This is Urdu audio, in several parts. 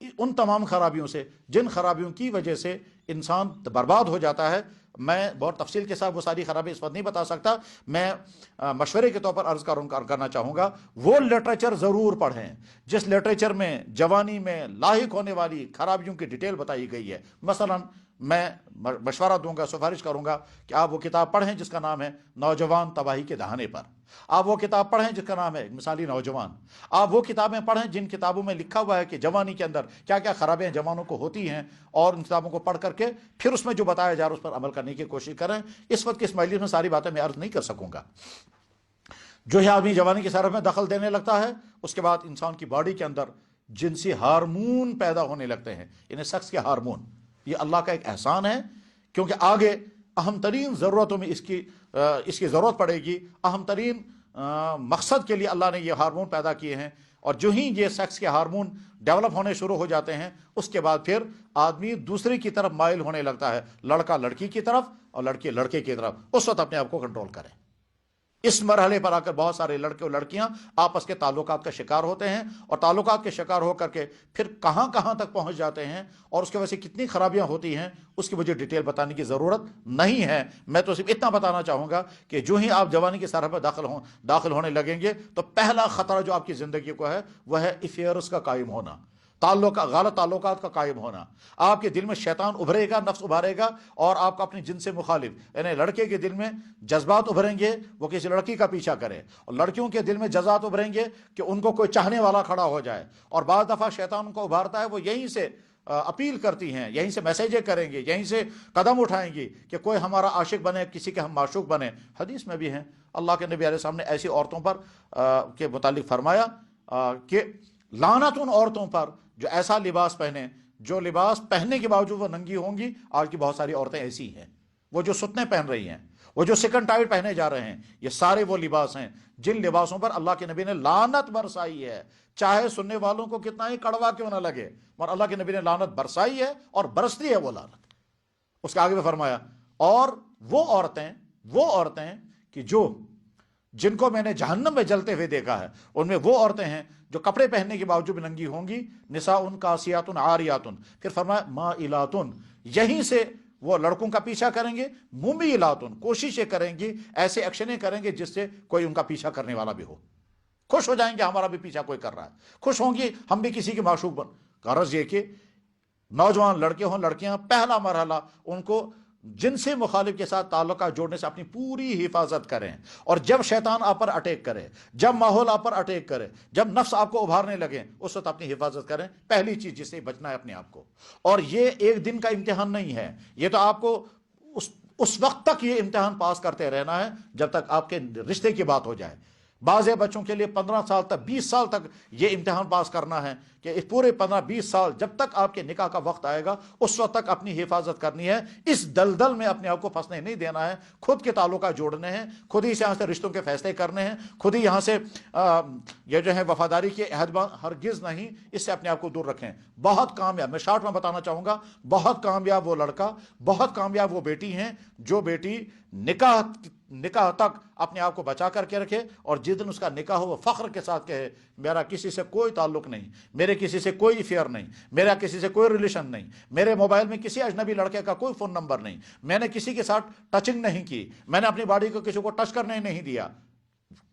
ان تمام خرابیوں سے جن خرابیوں کی وجہ سے انسان برباد ہو جاتا ہے. میں بہت تفصیل کے ساتھ وہ ساری خرابی اس وقت نہیں بتا سکتا. میں مشورے کے طور پر عرض کرنا چاہوں گا وہ لٹریچر ضرور پڑھیں جس لٹریچر میں جوانی میں لاحق ہونے والی خرابیوں کی ڈیٹیل بتائی گئی ہے. مثلا میں مشورہ دوں گا، سفارش کروں گا کہ آپ وہ کتاب پڑھیں جس کا نام ہے نوجوان تباہی کے دہانے پر. آپ وہ کتاب پڑھیں جس کا نام ہے مثالی نوجوان. آپ وہ کتابیں پڑھیں جن کتابوں میں لکھا ہوا ہے کہ جوانی کے اندر کیا کیا خرابیاں جوانوں کو ہوتی ہیں، اور ان کتابوں کو پڑھ کر کے پھر اس میں جو بتایا جا رہا ہے اس پر عمل کرنے کی کوشش کریں. اس وقت کی اس مجلس میں ساری باتیں میں عرض نہیں کر سکوں گا. جو ہے آدمی جوانی کی سرحد میں دخل دینے لگتا ہے، اس کے بعد انسان کی باڈی کے اندر جنسی ہارمون پیدا ہونے لگتے ہیں، یعنی سیکس کے ہارمون. یہ اللہ کا ایک احسان ہے، کیونکہ آگے اہم ترین ضرورتوں میں اس کی ضرورت پڑے گی. اہم ترین مقصد کے لیے اللہ نے یہ ہارمون پیدا کیے ہیں، اور جو ہی یہ سیکس کے ہارمون ڈیولپ ہونے شروع ہو جاتے ہیں اس کے بعد پھر آدمی دوسرے کی طرف مائل ہونے لگتا ہے، لڑکا لڑکی کی طرف اور لڑکی لڑکے کی طرف. اس وقت اپنے آپ کو کنٹرول کریں. اس مرحلے پر آ کر بہت سارے لڑکے اور لڑکیاں آپس کے تعلقات کا شکار ہوتے ہیں، اور تعلقات کے شکار ہو کر کے پھر کہاں کہاں تک پہنچ جاتے ہیں، اور اس کی وجہ سے کتنی خرابیاں ہوتی ہیں اس کی مجھے ڈیٹیل بتانے کی ضرورت نہیں ہے. میں تو صرف اتنا بتانا چاہوں گا کہ جو ہی آپ جوانی کی سرحد پر داخل ہونے لگیں گے تو پہلا خطرہ جو آپ کی زندگی کو ہے وہ ہے افیئرس کا قائم ہونا، غلط تعلقات کا قائم ہونا. آپ کے دل میں شیطان ابھرے گا، نفس ابھارے گا، اور آپ کا اپنی جنس سے مخالف یعنی لڑکے کے دل میں جذبات ابھریں گے وہ کسی لڑکی کا پیچھا کرے، اور لڑکیوں کے دل میں جذبات ابھریں گے کہ ان کو کوئی چاہنے والا کھڑا ہو جائے. اور بعض دفعہ شیطان ان کو ابھارتا ہے، وہ یہیں سے اپیل کرتی ہیں، یہیں سے میسیجیں کریں گے، یہیں سے قدم اٹھائیں گی کہ کوئی ہمارا عاشق بنے، کسی کے ہم معشوق بنے. حدیث میں بھی ہیں، اللہ کے نبی علیہ السلام نے ایسی عورتوں پر کے متعلق فرمایا کہ لعنت ان عورتوں پر جو ایسا لباس پہنے، جو لباس پہننے کے باوجود وہ ننگی ہوں گی. آج کی بہت ساری عورتیں ایسی ہیں، وہ جو ستنے پہن رہی ہیں، وہ جو سکن ٹائٹ پہنے جا رہے ہیں، یہ سارے وہ لباس ہیں جن لباسوں پر اللہ کے نبی نے لعنت برسائی ہے. چاہے سننے والوں کو کتنا ہی کڑوا کیوں نہ لگے، مگر اللہ کے نبی نے لعنت برسائی ہے اور برستی ہے وہ لعنت. اس کے آگے میں فرمایا اور وہ عورتیں کہ جن کو میں نے جہنم میں جلتے ہوئے دیکھا ہے، ان میں وہ عورتیں ہیں جو کپڑے پہننے کے باوجود بھی ننگی ہوں گی. نساء کاسیات عاریات، پھر فرمایا مائلات، یہیں سے وہ لڑکوں کا پیچھا کریں گے. ممیلات، کوششیں کریں گی، ایسے ایکشنیں کریں گے جس سے کوئی ان کا پیچھا کرنے والا بھی ہو. خوش ہو جائیں گے ہمارا بھی پیچھا کوئی کر رہا ہے، خوش ہوں گی ہم بھی کسی کے معشوق بن. غرض یہ کہ نوجوان لڑکے ہوں لڑکیاں، پہلا مرحلہ ان کو جن سے مخالف کے ساتھ تعلقات جوڑنے سے اپنی پوری حفاظت کریں. اور جب شیطان آپ پر اٹیک کرے، جب ماحول آپ پر اٹیک کرے، جب نفس آپ کو ابھارنے لگے، اس وقت اپنی حفاظت کریں. پہلی چیز جس سے بچنا ہے اپنے آپ کو. اور یہ ایک دن کا امتحان نہیں ہے، یہ تو آپ کو اس وقت تک یہ امتحان پاس کرتے رہنا ہے جب تک آپ کے رشتے کی بات ہو جائے. بعض بچوں کے لیے 15 سال تک، 20 سال تک یہ امتحان پاس کرنا ہے کہ اس پورے 15-20 سال جب تک آپ کے نکاح کا وقت آئے گا اس وقت تک اپنی حفاظت کرنی ہے. اس دلدل میں اپنے آپ کو پھنسنے نہیں دینا ہے. خود کے تعلقات جوڑنے ہیں، خود ہی سے یہاں سے رشتوں کے فیصلے کرنے ہیں، خود ہی یہاں سے یہ جو ہے وفاداری کے عہد ہرگز نہیں، اس سے اپنے آپ کو دور رکھیں. بہت کامیاب، میں شارٹ میں بتانا چاہوں گا، بہت کامیاب وہ لڑکا، بہت کامیاب وہ بیٹی ہیں جو بیٹی نکاح تک اپنے آپ کو بچا کر کے رکھے، اور جس دن اس کا نکاح ہو وہ فخر کے ساتھ کہے میرا کسی سے کوئی تعلق نہیں، میرے کسی سے کوئی افیئر نہیں، میرا کسی سے کوئی ریلیشن نہیں، میرے موبائل میں کسی اجنبی لڑکے کا کوئی فون نمبر نہیں، میں نے کسی کے ساتھ ٹچنگ نہیں کی، میں نے اپنی باڈی کو کسی کو ٹچ کرنے نہیں دیا.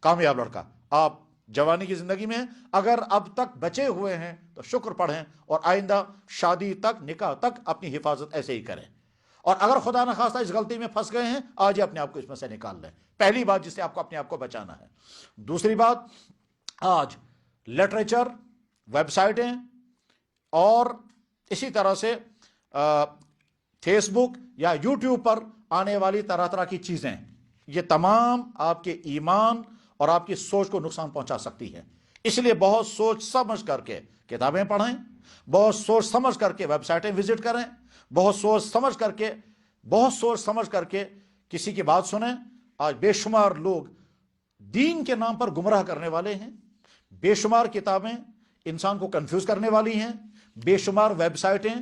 کامیاب لڑکا. آپ جوانی کی زندگی میں اگر اب تک بچے ہوئے ہیں تو شکر پڑھیں، اور آئندہ شادی تک، نکاح تک اپنی حفاظت ایسے ہی کریں. اور اگر خدا نخواستہ اس غلطی میں پھنس گئے ہیں، آج ہی اپنے آپ کو اس میں سے نکال لیں. پہلی بات جس سے آپ کو اپنے آپ کو بچانا ہے. دوسری بات، آج لٹریچر، ویب سائٹیں اور اسی طرح سے فیس بک یا یوٹیوب پر آنے والی طرح طرح کی چیزیں، یہ تمام آپ کے ایمان اور آپ کی سوچ کو نقصان پہنچا سکتی ہے. اس لیے بہت سوچ سمجھ کر کے کتابیں پڑھیں، بہت سوچ سمجھ کر کے ویب سائٹیں وزٹ کریں، بہت سوچ سمجھ کر کے کسی کی بات سنیں. آج بے شمار لوگ دین کے نام پر گمراہ کرنے والے ہیں، بے شمار کتابیں انسان کو کنفیوز کرنے والی ہیں، بے شمار ویب سائٹیں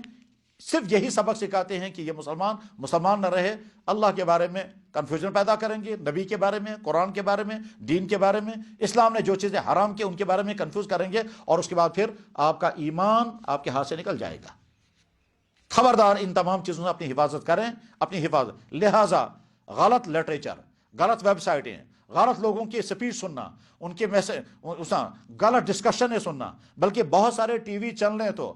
صرف یہی سبق سکھاتے ہیں کہ یہ مسلمان نہ رہے، اللہ کے بارے میں کنفیوژن پیدا کریں گے نبی کے بارے میں، قرآن کے بارے میں، دین کے بارے میں، اسلام نے جو چیزیں حرام کی ان کے بارے میں کنفیوز کریں گے، اور اس کے بعد پھر آپ کا ایمان آپ کے ہاتھ سے نکل جائے گا۔ خبردار ان تمام چیزوں سے اپنی حفاظت کریں، اپنی حفاظت۔ لہٰذا غلط لٹریچر، غلط ویب سائٹیں، غلط لوگوں کی سپیچ سننا، ان کے غلط ڈسکشنیں سننا، بلکہ بہت سارے ٹی وی چینلیں تو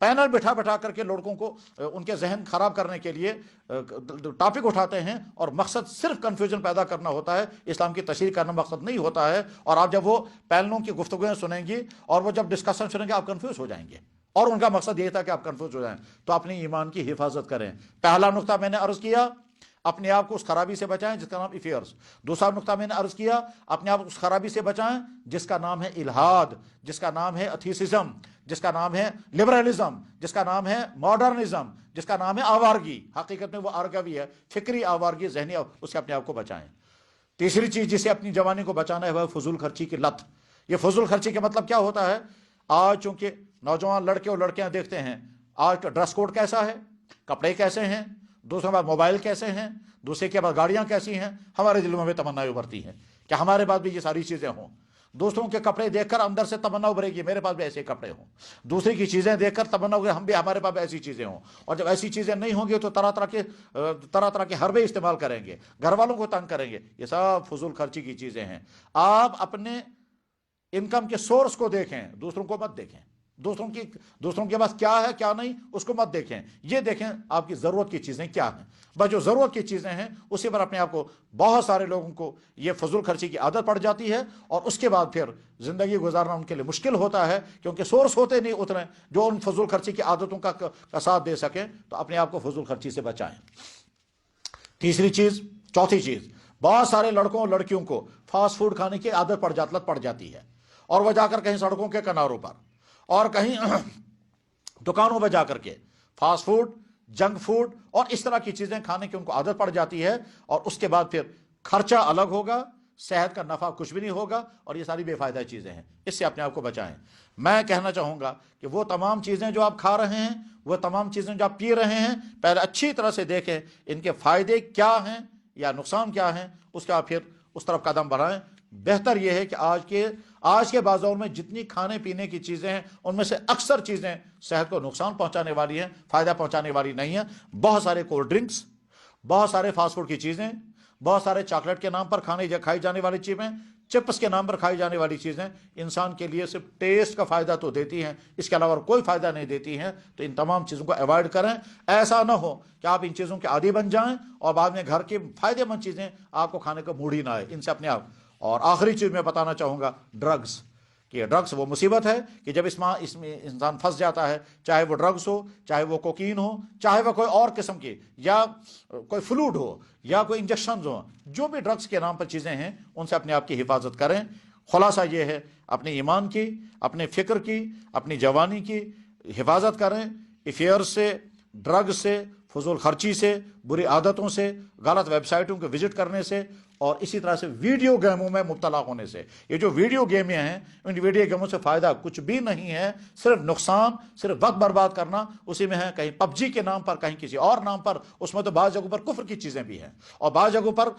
پینل بٹھا بٹھا کر کے لڑکوں کو ان کے ذہن خراب کرنے کے لیے ٹاپک اٹھاتے ہیں، اور مقصد صرف کنفیوژن پیدا کرنا ہوتا ہے، اسلام کی تشریح کرنا مقصد نہیں ہوتا ہے۔ اور آپ جب وہ پینلوں کی گفتگویں سنیں گی اور وہ جب ڈسکشن سنیں گے آپ کنفیوز ہو جائیں گے، اور ان کا مقصد یہ تھا کہ آپ کنفیوز ہو جائیں۔ تو اپنی ایمان کی حفاظت کریں۔ پہلا نقطہ میں نے عرض کیا، اپنے آپ کو اس خرابی سے بچائیں جس کا نام افیئرس۔ دوسرا نقطہ میں نے عرض کیا، اپنے آپ کو اس خرابی سے بچائیں جس کا نام ہے الحاد، جس کا نام ہے ایتھیسزم، جس کا نام ہے لبرلزم، جس کا نام ہے ماڈرنزم، جس کا نام ہے آوارگی۔ حقیقت میں وہ آرگوی ہے، فکری آوارگی، ذہنی اس سے اپنے آپ کو بچائیں۔ تیسری چیز جسے اپنی جوانی کو بچانا ہے وہ فضول خرچی کی لت۔ یہ فضول خرچی کا مطلب کیا ہوتا ہے؟ آج چونکہ نوجوان لڑکے اور لڑکیاں دیکھتے ہیں آج کا ڈریس کوڈ کیسا ہے، کپڑے کیسے ہیں، دوسرے بعد موبائل کیسے ہیں، دوسرے کے بعد گاڑیاں کیسی ہیں، ہمارے دلوں میں تمنائیں ابھرتی ہیں کہ ہمارے پاس بھی یہ ساری چیزیں ہوں۔ دوسروں کے کپڑے دیکھ کر اندر سے تمنا ابھرے گی میرے پاس بھی ایسے کپڑے ہوں۔ دوسرے کی چیزیں دیکھ کر تمنا ابھرے ہمارے پاس بھی ایسی چیزیں ہوں۔ اور جب ایسی چیزیں نہیں ہوں گی تو طرح طرح کے حربے استعمال کریں گے، گھر والوں کو تنگ کریں گے۔ یہ سب فضول خرچی کی چیزیں ہیں۔ آپ اپنے انکم کے سورس کو دیکھیں، دوسروں کو مت دیکھیں۔ دوسروں کے پاس کیا ہے کیا نہیں اس کو مت دیکھیں، یہ دیکھیں آپ کی ضرورت کی چیزیں کیا ہیں۔ بس جو ضرورت کی چیزیں ہیں اسی پر اپنے آپ کو، بہت سارے لوگوں کو یہ فضول خرچی کی عادت پڑ جاتی ہے، اور اس کے بعد پھر زندگی گزارنا ان کے لیے مشکل ہوتا ہے، کیونکہ سورس ہوتے نہیں اتنے جو ان فضول خرچی کی عادتوں کا ساتھ دے سکیں۔ تو اپنے آپ کو فضول خرچی سے بچائیں۔ چوتھی چیز، بہت سارے لڑکوں اور لڑکیوں کو فاسٹ فوڈ کھانے کی عادت پڑ جاتی ہے، اور وہ جا کر کہیں سڑکوں کے کناروں پر اور کہیں دکانوں میں جا کر کے فاسٹ فوڈ، جنک فوڈ اور اس طرح کی چیزیں کھانے کی ان کو عادت پڑ جاتی ہے، اور اس کے بعد پھر خرچہ الگ ہوگا، صحت کا نفع کچھ بھی نہیں ہوگا، اور یہ ساری بے فائدہ چیزیں ہیں۔ اس سے اپنے آپ کو بچائیں۔ میں کہنا چاہوں گا کہ وہ تمام چیزیں جو آپ کھا رہے ہیں، وہ تمام چیزیں جو آپ پی رہے ہیں، پہلے اچھی طرح سے دیکھیں ان کے فائدے کیا ہیں یا نقصان کیا ہیں، اس کے بعد پھر اس طرف قدم بڑھائیں۔ بہتر یہ ہے کہ آج کے بازار میں جتنی کھانے پینے کی چیزیں ہیں ان میں سے اکثر چیزیں صحت کو نقصان پہنچانے والی ہیں، فائدہ پہنچانے والی نہیں ہیں۔ بہت سارے کولڈ ڈرنکس، بہت سارے فاسٹ فوڈ کی چیزیں، بہت سارے چاکلیٹ کے نام پر کھائی جانے والی چیزیں، چپس کے نام پر کھائی جانے والی چیزیں انسان کے لیے صرف ٹیسٹ کا فائدہ تو دیتی ہیں، اس کے علاوہ کوئی فائدہ نہیں دیتی ہیں۔ تو ان تمام چیزوں کو ایوائڈ کریں۔ ایسا نہ ہو کہ آپ ان چیزوں کے عادی بن جائیں اور بعد میں گھر کی فائدہ مند چیزیں آپ کو کھانے کا موڈ ہی نہ آئے۔ ان سے اپنے آپ۔ اور آخری چیز میں بتانا چاہوں گا، ڈرگز، کہ ڈرگز وہ مصیبت ہے کہ جب اس میں انسان پھنس جاتا ہے، چاہے وہ ڈرگز ہو، چاہے وہ کوکین ہو، چاہے وہ کوئی اور قسم کی یا کوئی فلوڈ ہو یا کوئی انجیکشنز ہوں، جو بھی ڈرگز کے نام پر چیزیں ہیں ان سے اپنے آپ کی حفاظت کریں۔ خلاصہ یہ ہے، اپنے ایمان کی، اپنے فکر کی، اپنی جوانی کی حفاظت کریں، افیئر سے، ڈرگ سے، فضول خرچی سے، بری عادتوں سے، غلط ویب سائٹوں کو وزٹ کرنے سے، اور اسی طرح سے ویڈیو گیموں میں مبتلا ہونے سے۔ یہ جو ویڈیو گیمیں ہیں ان ویڈیو گیموں سے فائدہ کچھ بھی نہیں ہے، صرف نقصان، صرف وقت برباد کرنا اسی میں ہے۔ کہیں پب جی کے نام پر، کہیں کسی اور نام پر، اس میں تو بعض جگہوں پر کفر کی چیزیں بھی ہیں، اور بعض جگہوں پر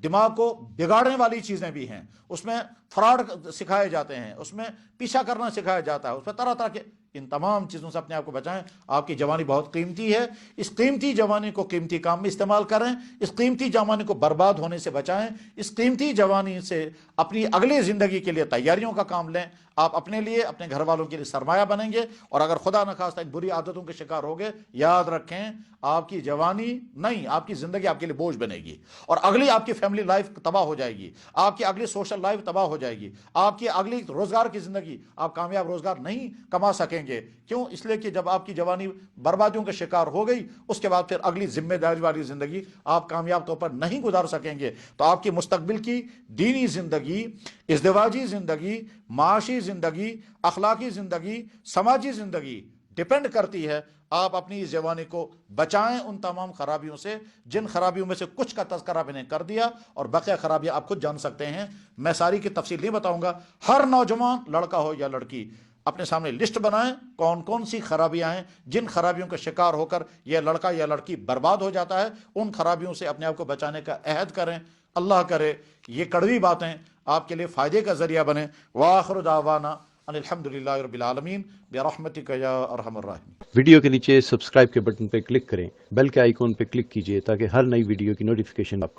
دماغ کو بگاڑنے والی چیزیں بھی ہیں۔ اس میں فراڈ سکھائے جاتے ہیں، اس میں پیچھا کرنا سکھایا جاتا ہے، اس میں طرح طرح کے۔ ان تمام چیزوں سے اپنے آپ کو بچائیں۔ آپ کی جوانی بہت قیمتی ہے، اس قیمتی جوانی کو قیمتی کام میں استعمال کریں، اس قیمتی جوانی کو برباد ہونے سے بچائیں، اس قیمتی جوانی سے اپنی اگلی زندگی کے لیے تیاریوں کا کام لیں۔ آپ اپنے لیے، اپنے گھر والوں کے لیے سرمایہ بنیں گے، اور اگر خدا نخواستہ ان بری عادتوں کے شکار ہو گئے، یاد رکھیں آپ کی جوانی نہیں، آپ کی زندگی آپ کے لیے بوجھ بنے گی، اور اگلی آپ کی فیملی لائف تباہ ہو جائے گی، آپ کی اگلی سوشل لائف تباہ ہو جائے گی، آپ کی اگلی روزگار کی زندگی، آپ کامیاب روزگار نہیں کما سکیں گے۔ کیوں؟ اس لیے کہ جب آپ کی جوانی بربادیوں کا شکار ہو گئی، اس کے بعد پھر اگلی ذمہ داری والی زندگی آپ کامیاب طور پر نہیں گزار سکیں گے۔ تو آپ کی مستقبل کی دینی زندگی، ازدواجی زندگی، معاشی زندگی، اخلاقی زندگی، سماجی زندگی ڈپینڈ کرتی ہے آپ اپنی اس جوانی کو بچائیں ان تمام خرابیوں سے، جن خرابیوں میں سے کچھ کا تذکرہ میں نے کر دیا، اور بقیہ خرابیاں آپ خود جان سکتے ہیں۔ میں ساری کی تفصیل نہیں بتاؤں گا۔ ہر نوجوان، لڑکا ہو یا لڑکی، اپنے سامنے لسٹ بنائیں کون کون سی خرابیاں ہیں جن خرابیوں کا شکار ہو کر یہ لڑکا یا لڑکی برباد ہو جاتا ہے، ان خرابیوں سے اپنے آپ کو بچانے کا عہد کریں۔ اللہ کرے یہ کڑوی باتیں آپ کے لیے فائدے کا ذریعہ بنیں۔ وآخر دعوانا ان الحمدللہ رب العالمین برحمتک یا ارحم الراحمین۔ ویڈیو کے نیچے سبسکرائب کے بٹن پہ کلک کریں، بیل کے آئیکن پہ کلک کیجئے تاکہ ہر نئی ویڈیو کی نوٹیفیکیشن آپ کو